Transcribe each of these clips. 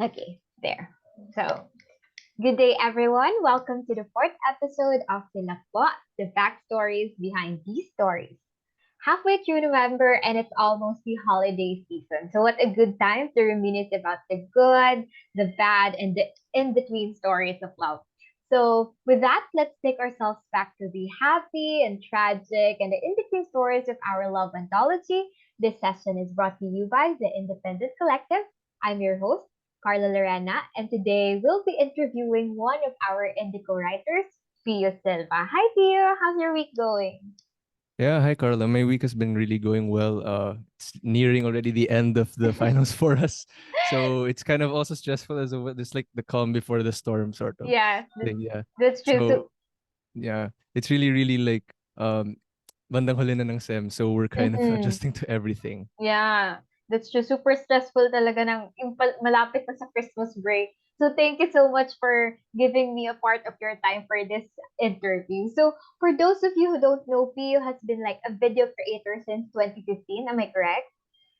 Okay, there. So, good day, everyone. Welcome to the fourth episode of Silakbo, the backstories behind these stories. Halfway through November, and it's almost the holiday season. So, what a good time to reminisce about the good, the bad, and the in between stories of love. So, with that, let's take ourselves back to the happy and tragic and the in between stories of our love anthology. This session is brought to you by the Independent Collective. I'm your host, Carla Lorena, and today we'll be interviewing one of our Indigo writers, Pio Silva. Hi, Pio. How's your week going? Yeah, hi Carla. My week has been really going well. It's nearing already the end of the finals for us, so it's kind of also stressful as well. It's like the calm before the storm sort of Yeah, thing. Yeah. that's true. So, So yeah, it's really like bandang huli na ng SEM, so we're kind of mm-mm. adjusting to everything. Yeah, that's true. Super stressful talaga yung malapit na sa Christmas break. So thank you so much for giving me a part of your time for this interview. So for those of you who don't know, Pio has been like a video creator since 2015. Am I correct?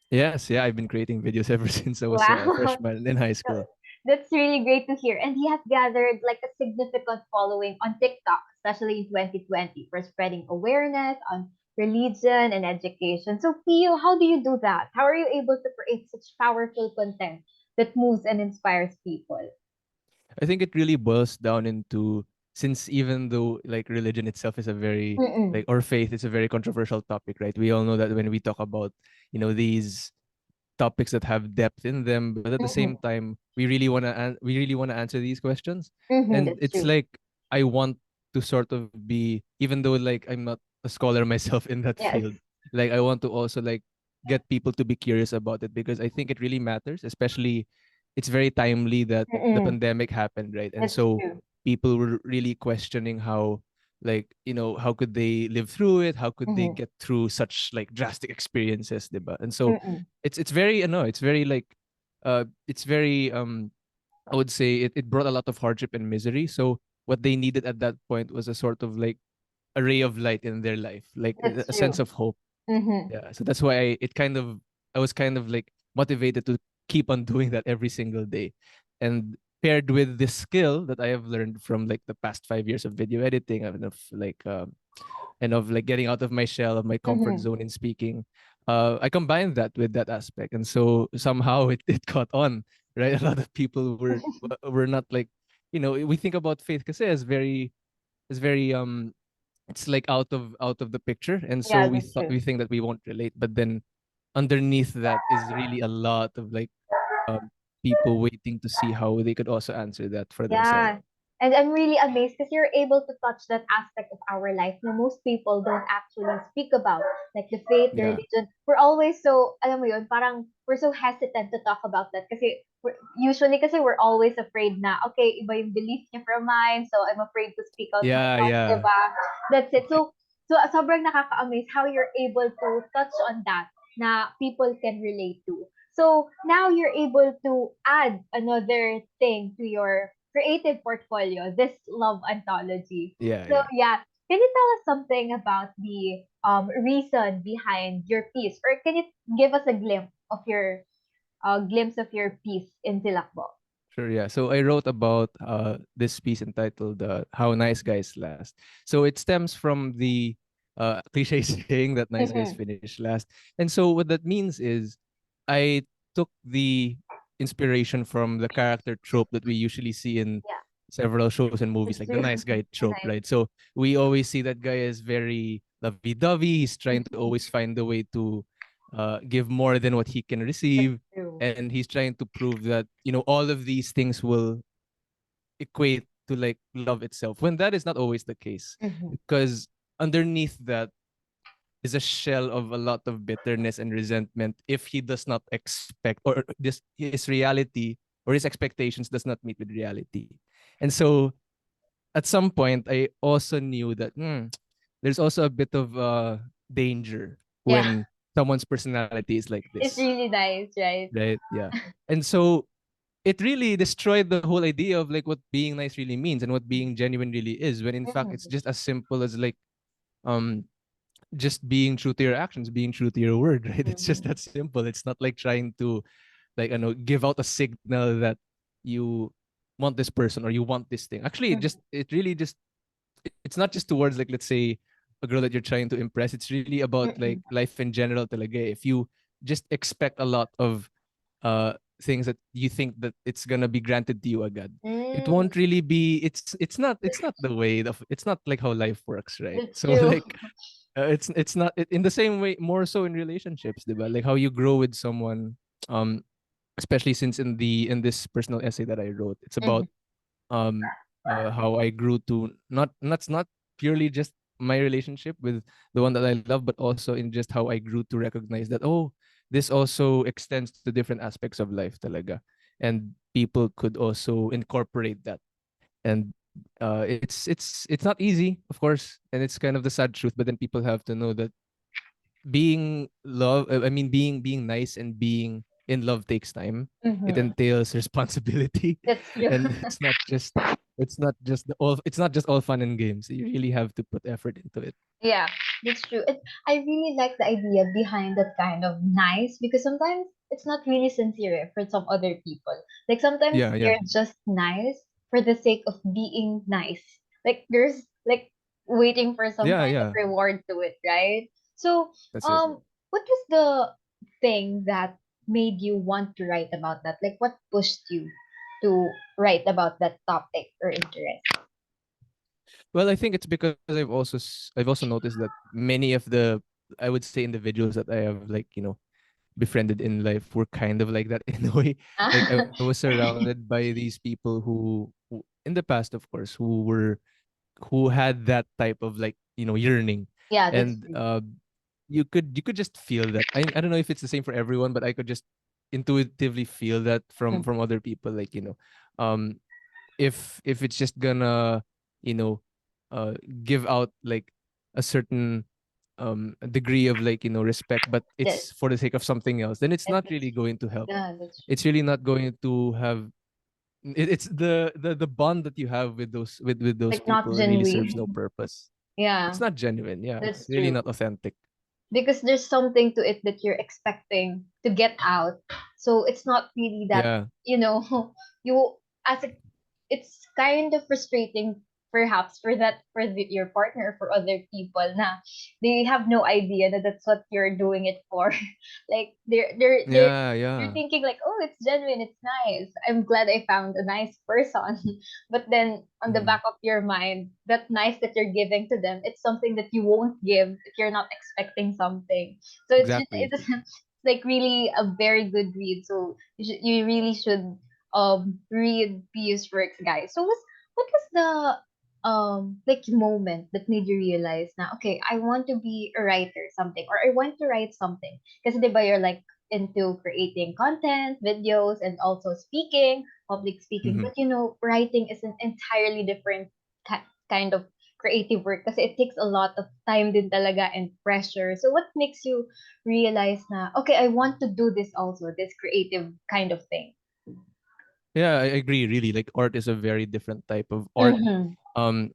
Yes, yeah, I've been creating videos ever since I was a Wow. freshman in high So school. that's really great to hear. And he has gathered like a significant following on TikTok, especially in 2020, for spreading awareness on religion and education. So, Pio, how do you do that? How are you able to create such powerful content that moves and inspires people? I think it really boils down into, since even though like religion itself is a very Mm-mm. like, or faith is a very controversial topic, right? We all know that when we talk about, these topics that have depth in them, but at the Mm-hmm. same time we really want to answer these questions. Mm-hmm. And That's it's true. like I want to sort of be, even though like I'm not a scholar myself in that Yes. field, like I want to also like get people to be curious about it, because I think it really matters, especially it's very timely that the Mm-mm. pandemic happened, right? And That's so true. people were really questioning how, like, how could they live through it, how could they Mm-hmm. get through such like drastic experiences, diba? And so Mm-mm. it's very, no, it's very like it's very I would say it brought a lot of hardship and misery. So what they needed at that point was a sort of like a ray of light in their life, like That's a sense true. of hope. Mm-hmm. Yeah, so that's why I was kind of like motivated to keep on doing that every single day. And paired with this skill that I have learned from like the past 5 years of video editing, and of like getting out of my shell, of my comfort Mm-hmm. zone in speaking, I combined that with that aspect, and so somehow it caught on, right? A lot of people were not like, we think about faith kasi as very it's like out of the picture, and so Yeah, we that's thought true. we think that we won't relate, but then underneath that is really a lot of like um, people waiting to see how they could also answer that for themselves. Yeah. And I'm really amazed because you're able to touch that aspect of our life that most people don't actually speak about. Like the faith, the Yeah, religion. We're always so, alam mo yun, parang we're so hesitant to talk about that kasi kasi we're always afraid na, okay, iba yung belief niya from mine, so I'm afraid to speak out my yeah, thoughts, yeah. diba? That's it. So sobrang nakaka-amaze how you're able to touch on that na people can relate to. So now you're able to add another thing to your creative portfolio, this love anthology. Yeah, So yeah. yeah, can you tell us something about the reason behind your piece, or can you give us a glimpse of your piece in Silakbo? Sure, yeah. So I wrote about this piece entitled "How Nice Guys Last." So it stems from the cliche saying that nice guys Mm-mm. finish last, and so what that means is I took the inspiration from the character trope that we usually see in Yeah, several shows and movies, that's like the true. nice guy trope, Nice. right? So we always see that guy as very lovey-dovey. He's trying to Mhm. always find a way to give more than what he can That's receive, true. and he's trying to prove that all of these things will equate to like love itself, when that is not always the case, Mm-hmm. because underneath that is a shell of a lot of bitterness and resentment if he does not expect, or this his reality or his expectations does not meet with reality. And so at some point I also knew that there's also a bit of danger Yeah, when someone's personality is like it's this, really nice, right? right? Yeah. And so it really destroyed the whole idea of like what being nice really means and what being genuine really is, when in fact it's Mm-hmm. just as simple as like um just being true to your actions, being true to your word, right? It's just Mm-hmm. that simple. It's not like trying to like, give out a signal that you want this person or you want this thing. Actually, it really just it's not just towards like, let's say, a girl that you're trying to impress. It's really about like Mm-mm. life in general talaga. If you just expect a lot of things that you think that it's gonna be granted to you agad, it Mm, won't really be. It's not the way of, it's not like how life works, right? that's So true. like it's not in the same way, more so in relationships, diba? Like how you grow with someone, um especially since in this personal essay that I wrote, it's about Mhm. um how I grew to not purely just my relationship with the one that I love, but also in just how I grew to recognize that, oh, this also extends to different aspects of life talaga, and people could also incorporate that. And it's not easy, of course, and it's kind of the sad truth, but then people have to know that being nice and being in love takes time. It Mhm. entails responsibility, That's true. and it's not just all fun and games. You really have to put effort into it. Yeah, that's true. I really like the idea behind that kind of nice because sometimes it's not really sincere for some other people. Like sometimes Yeah, yeah, they're just nice for the sake of being nice. Like there's like waiting for some yeah, kind of yeah. reward to it, right? So, That's it. what was the thing that made you want to write about that? Like what pushed you to write about that topic or interest? Well, I think it's because I've also noticed that many of the, I would say, individuals that I have, like, befriended in life were kind of like that in a way. Like I was surrounded by these people who in the past, of course, who had that type of, like, yearning. Yeah, that's And true. you could just feel that. I don't know if it's the same for everyone, but I could just intuitively feel that from other people, like, um if it's just gonna, you know uh give out like a certain degree of, like, respect, but Yes, it's for the sake of something else, then it's yes, not that's really going to help. yeah, that's true. It's really not going to have it's the bond that you have with those Like not people really serves no genuine. purpose. It's Yeah, not genuine. Yeah, it's that's really true. not authentic. Because there's something to it that you're expecting to get out. So it's not really that, Yeah, you know, you as a it's kind of frustrating perhaps for your partner, for other people na they have no idea that that's what you're doing it for. Like yeah, they're yeah. thinking like, oh, it's genuine, it's nice, I'm glad I found a nice person. But then on the Hmm. back of your mind, that nice that you're giving to them, it's something that you won't give if you're not expecting something. So Exactly. it's like really a very good read. So you really should read Pio's works, guys. So what was the like moment that made you realize now, okay, I want to be a writer something, or I want to write something? Because you're like into creating content, videos, and also speaking, public speaking. Hmm. But writing is an entirely different kind of creative work kasi it takes a lot of time din talaga and pressure. So what makes you realize na, okay, I want to do this also, this creative kind of thing? Yeah, I agree. Really, like, art is a very different type of art. Mm-hmm. um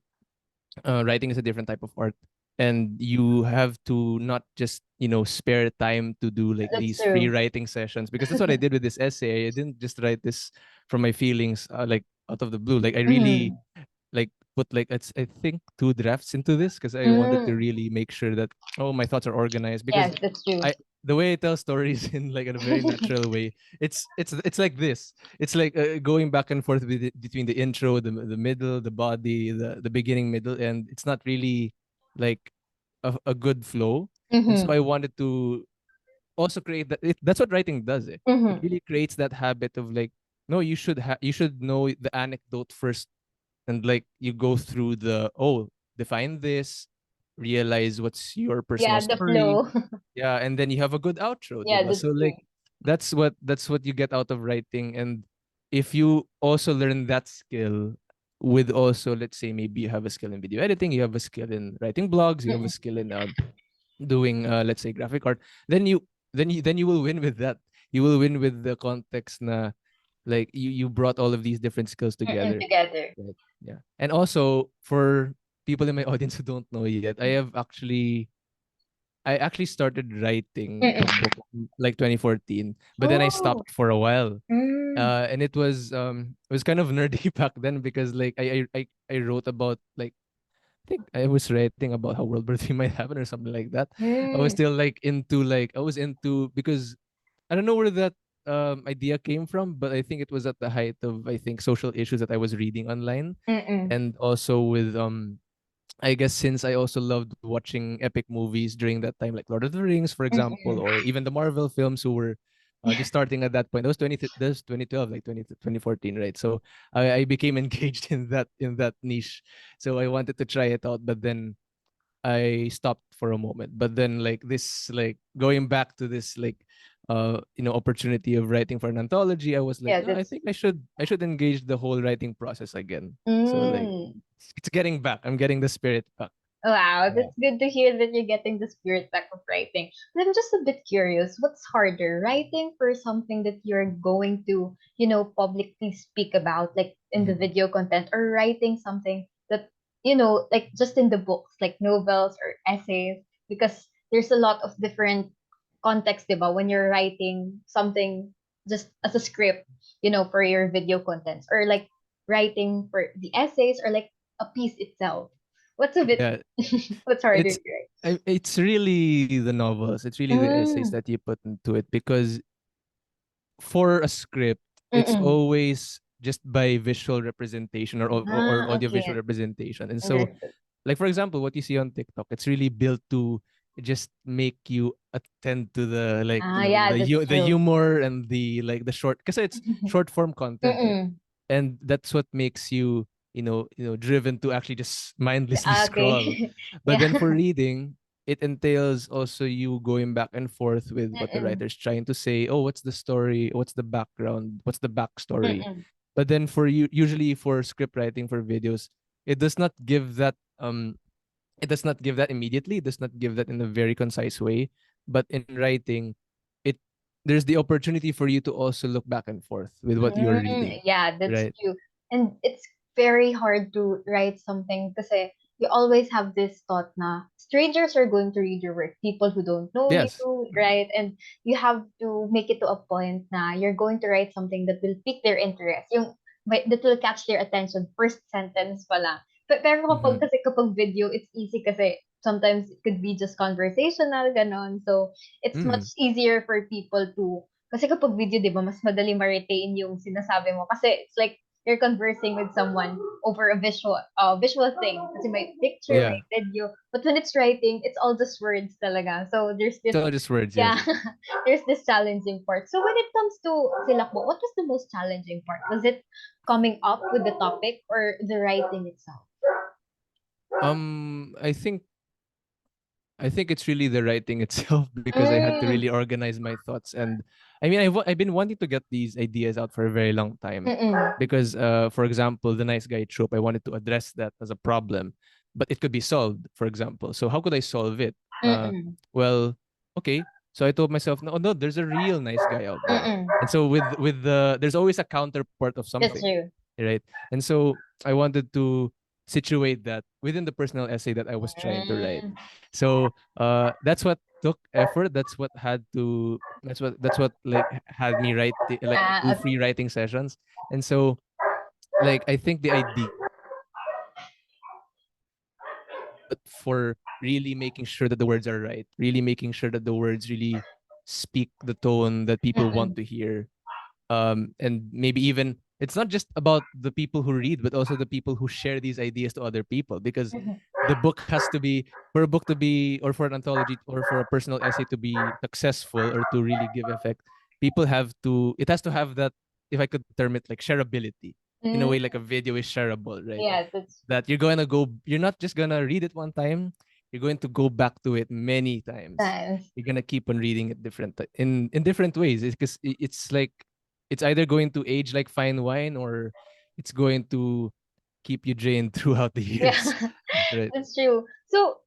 Writing is a different type of art, and you have to not just, spare time to do like That's these free true. writing sessions, because that's what I did with this essay. I didn't just write this from my feelings, like, out of the blue. Like, I really, Mm-hmm. like, put, like, I think, two drafts into this, because I wanted to Mm. really make sure that, oh, my thoughts are organized, because Yes, that's true. I the way I tell stories in, like, in a very natural way, it's like this. It's like, going back and forth between the intro, the middle, the body, the beginning, middle, and it's not really like a good flow. And so Mm-hmm. I wanted to also create that. That's what writing does. It Mm-hmm. really creates that habit of, like, no, you should know the anecdote first, and, like, you go through define this, realize what's your personal Yeah, the story. flow. Yeah, and then you have a good outro, Yeah, diba? that's So, true. like, that's what you get out of writing. And if you also learn that skill with, also, let's say, maybe you have a skill in video editing, you have a skill in writing blogs, you have a Mm-mm. skill in doing, let's say, graphic art, then you will win with that. You will win with the context na, like, you brought all of these different skills Mm-mm, together. together. Right. Yeah. And also, for people in my audience who don't know yet, I actually started writing a Mm-mm. book like 2014. But then I Oh. stopped for a while. Mm. And it was kind of nerdy back then because like I wrote about like I think I was writing about how World War III might happen or something like that. I was Mm. still like into like I was into because I don't know where that idea came from, but I think it was at the height of I think social issues that I was reading online, Mm-mm. and also with I guess since I also loved watching epic movies during that time, like Lord of the Rings, for example, Mm-mm. or even the Marvel films, who were just starting at that point. That was 2012, like 2014, right? So I became engaged in that niche. So I wanted to try it out, but then I stopped for a moment. But then like this like going back to this like opportunity of writing for an anthology, I was like, Yeah, "No, I that's think I should engage the whole writing process again." So like mm. it's getting back. I'm getting the spirit back. Wow, Yeah. that's good to hear that you're getting the spirit back of writing. But I'm just a bit curious, what's harder, writing for something that you're going to, publicly speak about, like in the Mhm. video content, or writing something that, like just in the books, like novels or essays, because there's a lot of different context, diba, when you're writing something just as a script, for your video contents, or like writing for the essays, or like a piece itself. What's a bit Yeah, what's harder it's to write? it's really the novels. It's really the essays Mm, that you put into it because for a script, it's mm. always just by visual representation or Ah, audiovisual okay. representation. And so Understood. like for example what you see on TikTok, it's really built to just make you attend to the like Ah, yeah, that's the true. humor and the like the short because it's short form content, right? Mm-mm. And that's what makes you driven to actually just mindlessly Ah, scroll. okay. But Yeah. then for reading, it entails also you going back and forth with what the Mm-mm. writer's trying to say. Oh, what's the story, what's the background, what's the backstory. Mm-mm. But then for you, usually for script writing for videos, it does not give that immediately. It does not give that in a very concise way. But in writing, it there's the opportunity for you to also look back and forth with what you're Mm, reading, yeah, that's right? true. And it's very hard to write something kasi you always have this thought na strangers are going to read your work, people who don't know you, Yes. right? And you have to make it to a point na you're going to write something that will pique their interest, that will catch their attention first sentence pa lang. Pero Mm-hmm. kapag video, it's easy kasi sometimes it could be just conversational, ganon. So, it's much Mm-hmm. easier for people to kasi kapag video, 'di ba, mas madali ma-retain yung sinasabi mo kasi it's like you're conversing with someone over a visual thing kasi may picture, may Yeah. video. But when it's writing, it's all just words talaga. So there's It's this all just words, yeah, yes. there's this challenging part. So when it comes to Silakbo, what was the most challenging part? Was it coming up with the topic or the writing itself? I think it's really the writing itself because I had to Mm, really organize my thoughts. And I mean, I've been wanting to get these ideas out for a very long time mm-mm, because, for example, the nice guy trope, I wanted to address that as a problem, but it could be solved, for example. So how could I solve it? mm-mm, Well, okay. So I told myself, no, no, there's a real nice guy out there. mm-mm. And so there's always a counterpart of That's something, true. right? And so I wanted to situate that within the personal essay that I was trying to write. Mm, So that's what took effort. That's what like had me write like do free okay. writing sessions. And so like I think the idea for really making sure that the words are right, really making sure that the words really speak the tone that people want Mm-mm. to hear, and maybe even it's not just about the people who read but also the people who share these ideas to other people, because the book has to be for a book to be or for an anthology or for a personal essay to be successful or to really give effect, people have to it has to have that, if I could term it, like shareability, in a Mm, way like a video is shareable, right? yeah, that's That you're not just gonna read it one time, you're going to go back to it many times. nice. You're gonna keep on reading it in different ways, because it's like it's either going to age like fine wine or it's going to keep you drained throughout the Yeah, years. Right. that's true. So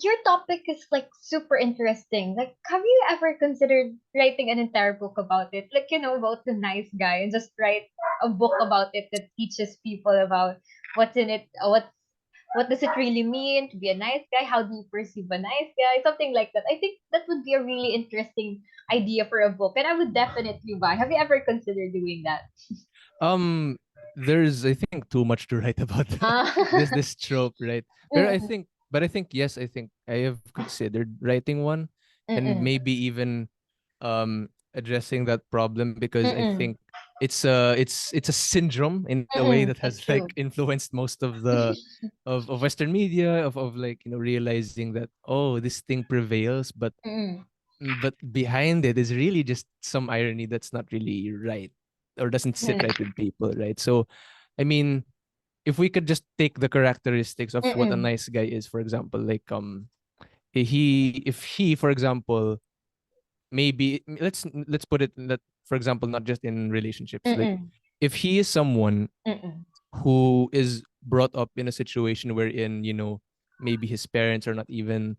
your topic is like super interesting. Like, have you ever considered writing an entire book about it? Like, about the nice guy and just write a book about it that teaches people about what's in it, what does it really mean to be a nice guy? How do you perceive a nice guy? Something like that. I think that would be a really interesting idea for a book, and I would definitely buy. Have you ever considered doing that? Um, there's I think too much to write about Ah. this trope, right? Mm-mm. But I think yes, I think I have considered writing one, and Mm-mm. maybe even addressing that problem, because I Mm-mm. think it's a syndrome in a way Mm-mm. that That's has like true. influenced most of the of Western media, of like, realizing that, oh, this thing prevails, Mm-mm. but behind it is really just some irony that's not really right, or doesn't sit Mm-mm. right with people, right? So I mean, if we could just take the characteristics of what a Mm-mm. nice guy is, for example, like if he, for example, maybe let's put it that, for example, not just in relationships, like Mm-mm. if he is someone Mm-mm. who is brought up in a situation wherein, maybe his parents are not even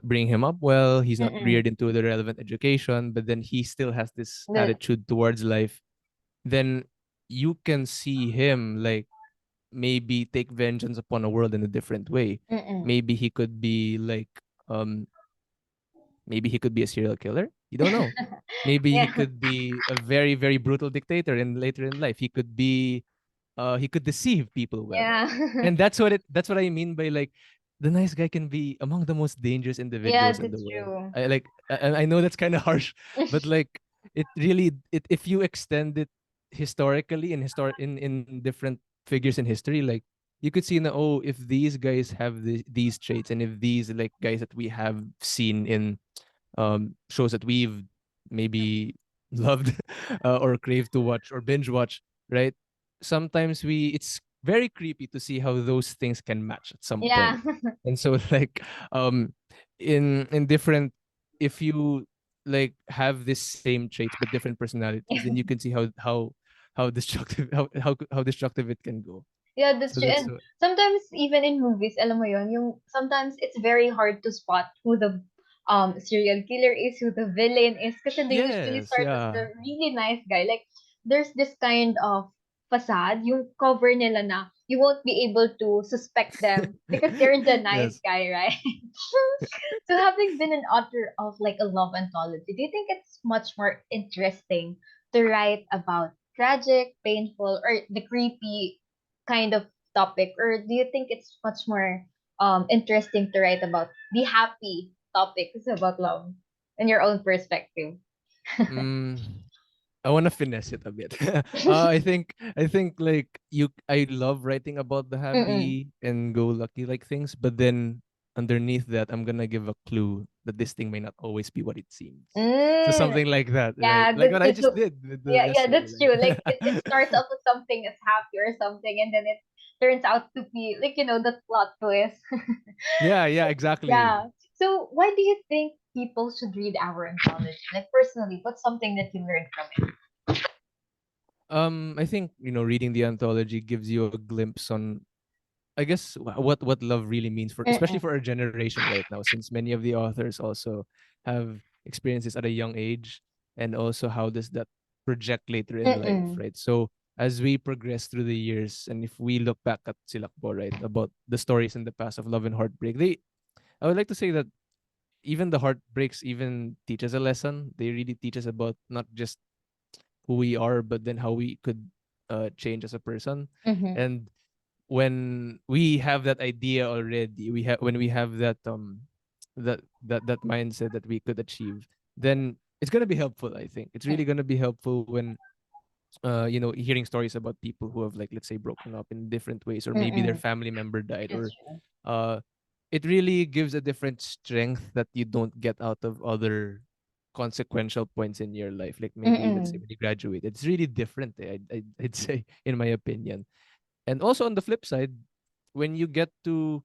bringing him up well, he's not Mm-mm. reared into the relevant education, but then he still has this The, attitude towards life, then you can see him like maybe take vengeance upon a world in a different way. mm-mm. Maybe he could be like, um maybe he could be a serial killer. You don't know. Maybe he Yeah. could be a very, very brutal dictator in later in life. He could deceive people well. Yeah. And that's what I mean by like the nice guy can be among the most dangerous Yeah, individuals in the that's world. true. I know that's kind of harsh, but like it really, if you extend it historically, in different figures in history, like you could see now, oh, if these guys have these traits, and if these like guys that we have seen in shows that we've maybe loved, or craved to watch or binge watch, right? Sometimes it's very creepy to see how those things can match at some point. Yeah. And so like, um in different, if you like have this same traits but different personalities, then you can see how destructive, how destructive it can go. Yeah, that's So true. that's And sometimes even in movies, alam mo yun, yung sometimes it's very hard to spot who the serial killer is, who the villain is, because they usually yes, start as yeah. the really nice guy. Like there's this kind of facade, yung cover nila na you won't be able to suspect them because they're the nice Yes. guy, right? So having been an author of like a love anthology, do you think it's much more interesting to write about tragic, painful, or the creepy kind of topic, or do you think it's much more interesting to write about the happy topics about love in your own perspective? mm, I want to finesse it a bit. I think like I love writing about the Mm-mm. happy and go lucky like things, but then underneath that, I'm gonna give a clue that this thing may not always be what it seems. So Mm, something like that, right? yeah, Like what I that's just so, did with the yeah, yeah, essay. that's true. Like it Like, starts off with something that's happy or something, and then it turns out to be like the plot twist. yeah, yeah, exactly. Yeah. So why do you think people should read our anthology? Like personally, what's something that you learned from it? I think reading the anthology gives you a glimpse on, I guess, what love really means, for especially Mm-mm. for our generation right now, since many of the authors also have experiences at a young age, and also how does that project later in life, Mm-mm. right? So as we progress through the years, and if we look back at Silakbo, right, about the stories in the past of love and heartbreak, I would like to say that even the heartbreaks even teach us a lesson. They really teach us about not just who we are, but then how we could change as a person. Mm-hmm. And when we have that idea already, when we have that that mindset that we could achieve, then it's gonna be helpful. I think it's really gonna be helpful when hearing stories about people who have, like, let's say, broken up in different ways, or maybe their Mm-mm. family member died, That's or true. uh it really gives a different strength that you don't get out of other consequential points in your life, like maybe, let's say, Mm-mm. when you graduate. It's really different, I'd say, in my opinion. And also on the flip side, when you get to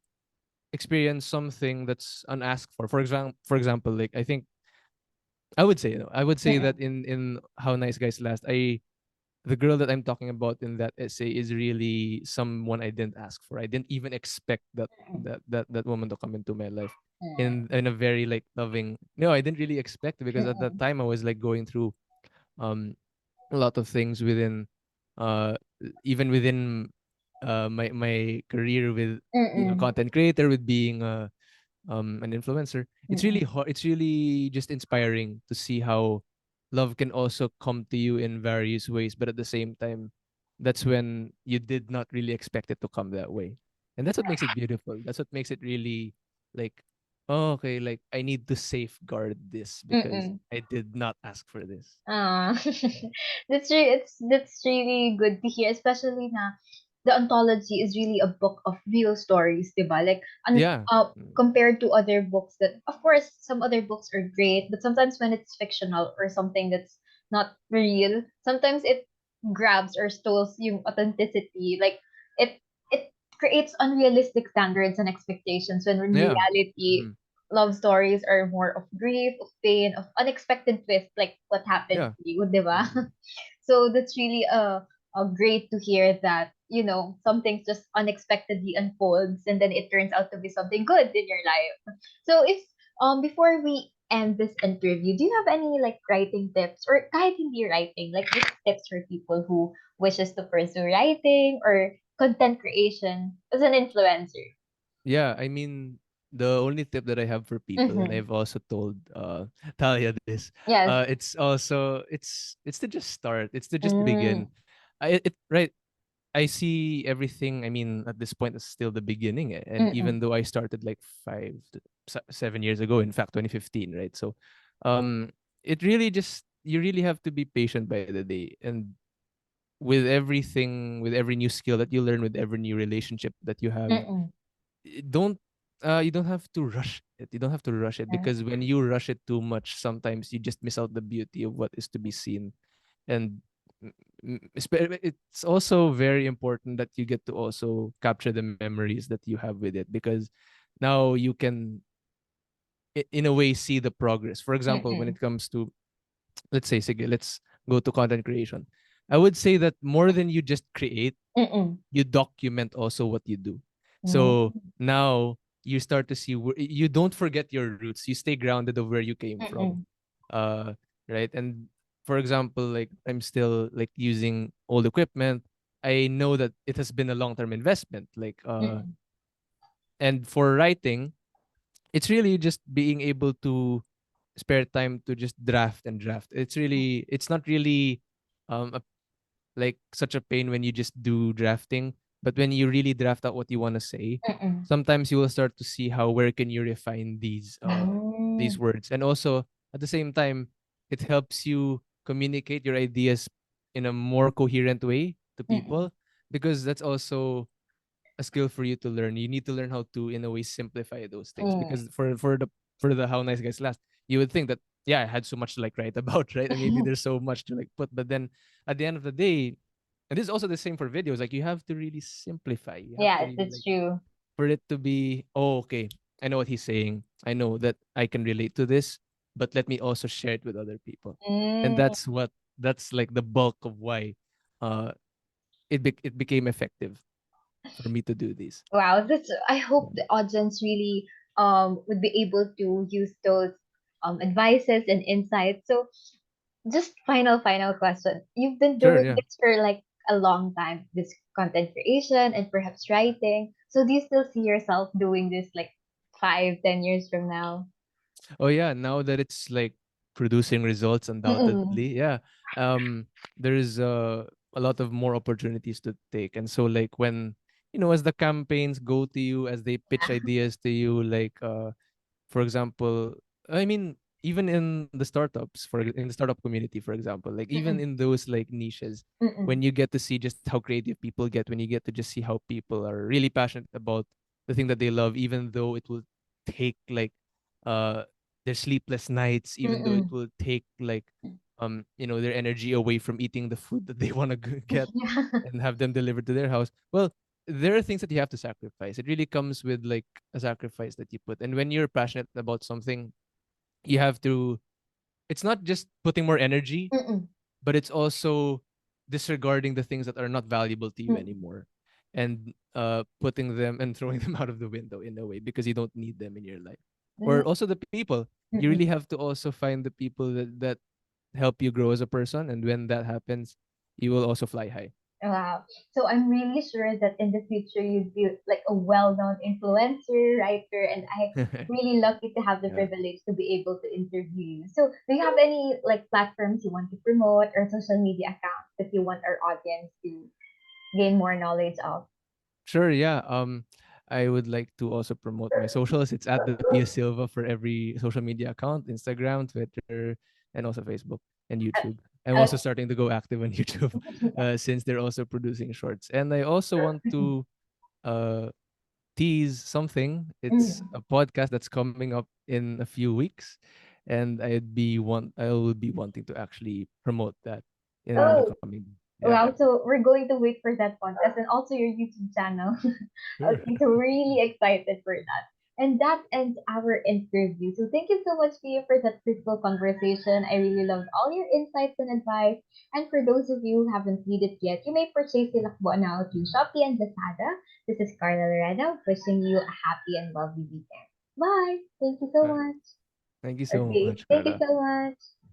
experience something that's unasked for example, like, I think I would say Mm-mm. that in How Nice Guys Last, the girl that I'm talking about in that essay is really someone I didn't ask for. I didn't even expect that woman to come into my life in a very, like, loving. No, I didn't really expect it, because at that Mm-mm. time I was like going through um a lot of things within, uh even within my career with being a Mm-mm. content creator, with being an influencer, it's really Mm-mm. hard. It's really just inspiring to see how love can also come to you in various ways, but at the same time, that's when you did not really expect it to come that way, and that's what makes it beautiful. That's what makes it really like, oh, okay, like I need to safeguard this because Mm-mm. I did not ask for this. Ah, that's really good to hear, especially na the anthology is really a book of real stories, diba? Like, Yeah. Mm. compared to other books that, of course, some other books are great, but sometimes when it's fictional or something that's not real, sometimes it grabs or stole yung authenticity. Like, it creates unrealistic standards and expectations when in Yeah. reality, Hmm. love stories are more of grief, of pain, of unexpected twists, like what happened Yeah. to you, diba? Mm. So that's really a great to hear that, something just unexpectedly unfolds and then it turns out to be something good in your life. So if before we end this interview, do you have any like writing tips or kahit hindi writing, like just tips for people who wishes to pursue writing or content creation as an influencer? Yeah, I mean, the only tip that I have for people, and Mm-hmm. I've also told Talia this, Yes. it's also it's to just start. It's to just begin. Mm. Right. I see everything. I mean, at this point, it's still the beginning, and even Mm-mm. though I started like 7 years ago, in fact, 2015, right? So, um, it really just you really have to be patient by the day, and with everything, with every new skill that you learn, with every new relationship that you have, Mm-mm. don't you don't have to rush it. You don't have to rush it Yeah. because when you rush it too much, sometimes you just miss out the beauty of what is to be seen. And it's also very important that you get to also capture the memories that you have with it, because now you can in a way see the progress. For example, when Mm-mm. it comes to, let's say, sige, let's go to content creation. I would say that more than you just create, Mm-mm. you document also what you do. Mm. So now you start to see you don't forget your roots. You stay grounded of where you came from. Mm-mm. Uh, right. And for example, like I'm still like using old equipment. I know that it has been a long-term investment. Mm-mm. And for writing, it's really just being able to spare time to just draft and draft. It's not really a like such a pain when you just do drafting, but when you really draft out what you want to say, Mm-mm. sometimes you will start to see how where can you refine these Mm. words. And also at the same time, it helps you communicate your ideas in a more coherent way to Mm-mm. people, because that's also a skill for you to learn. You need to learn how to in a way simplify those things, Mm. because for the how nice guys last, you would think that, yeah, I had so much to like write about, right? And maybe there's so much to like put, but then at the end of the day, and this is also the same for videos, like you have to really simplify. You have to Yes, really that's like true. for it to be, oh, okay, I know what he's saying. I know that I can relate to this, but let me also share it with other people. And Mm. that's like the bulk of why uh it became effective for me to do these. Wow, that's I hope Yeah. the audience really would be able to use those advices and insights. So just final question. You've been Sure, doing yeah. this for like a long time, this content creation and perhaps writing. So do you still see yourself doing this like 5, 10 years from now? Oh yeah, now that it's like producing results, Mm-mm. undoubtedly, yeah. There's a lot of more opportunities to take. And so like when, as the campaigns go to you, as they pitch Yeah. ideas to you, like for example, I mean, even in the startups, in the startup community, for example, like even Mm-mm. in those like niches, when Mm-mm. you get to see just how creative people get, when you get to just see how people are really passionate about the thing that they love, even though it will take like uh their sleepless nights, even though it Mm-mm. will take like their energy away from eating the food that they want to get Yeah. and have them delivered to their house. Well, there are things that you have to sacrifice. It really comes with like a sacrifice that you put. And when you're passionate about something, you have to, it's not just putting more energy, Mm-mm. but it's also disregarding the things that are not valuable to you Mm-mm. anymore, and putting them and throwing them out of the window in a way, because you don't need them in your life. Or also the people. You really Mm-mm. have to also find the people that help you grow as a person, and when that happens, you will also fly high. Wow. So I'm really sure that in the future you'd be like a well-known influencer, writer, and I'm really lucky to have the Yeah. privilege to be able to interview you. So do you have any like platforms you want to promote or social media accounts that you want our audience to gain more knowledge of? Sure, yeah. I would like to also promote my socials. It's at the Pio Silva for every social media account, Instagram, Twitter, and also Facebook and YouTube. I'm Uh, also starting to go active on YouTube since they're also producing shorts. And I also want to uh, tease something. It's mm. a podcast that's coming up in a few weeks, and I will be wanting to actually promote that in the Oh, coming. Yeah, wow. So we're going to wait for that podcast and also your YouTube channel. sure. Okay, so really excited for that. And that ends our interview. So thank you so much, Pia, for that critical conversation. I really loved all your insights and advice. And for those of you who haven't read it yet, you may purchase Silakbo now through Shopee and Lazada. This is Carla Lorena wishing you a happy and lovely weekend. Bye. Thank you so Right. much. Thank you so Okay. much, Thank you Carla. so much.